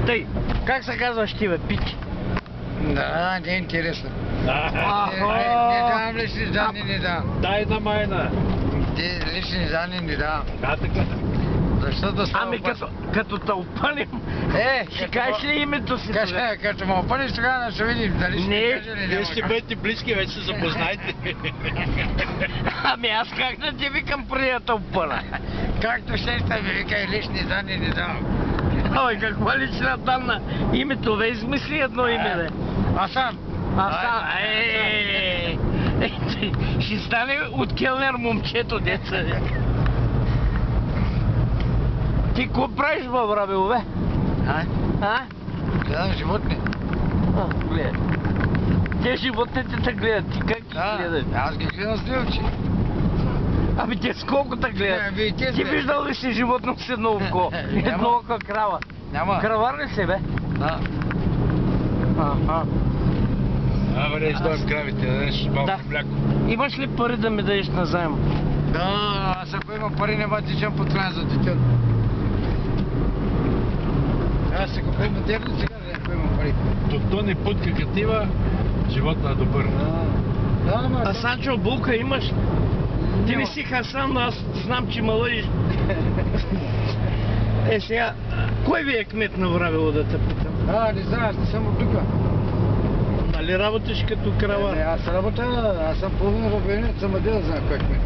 Тъй, как се казваш ти, бе, Пики? Да, не е интересно. Не давам лични данни, не давам. Дай на майна. Лични данни не давам. Така. Защото става Ами като те опънем, ще кажеш ли името си? Като ме опънеш, тогава ще видим дали ще кажа или Вие няма. ще бъдете близки, вече се запознайте. Ами аз как да ти викам преди да те опъна? Както ще ми викай, лични данни не давам. Ой, каква лична данна? Името, бе, измисли едно име, бе. Асан. Ще стане от келнер момчето, деца. Ти какво правиш, бе, Рабил, бе? А? Гледам животни. Гледай. Те животните те гледат, ти как ги гледаш? Аз ги гледам с лилчи. Ами те с колко те гледат? Ти виждал ли си животно с едно око? Едно око крава. Няма. Кравар ли си, бе? Да. Абе, ще дойм кравите, да дадеш малко мляко. Имаш ли пари да ми дадеш на заем? Да, аз ако имам пари, няма тичам по това за детето. Аз се купувам модерно сега, ако имам пари. То не път какатива, животът е добър. А Санчо, булка имаш? Ти не си Хасан, но аз знам, че ме лъжиш. Сега, кой ви е кмет на Вравило, да те питам? Не знам, аз не съм от тука. Нали работиш като кравар? Аз работя, аз съм половин робенец, съм да знам кой е кмет.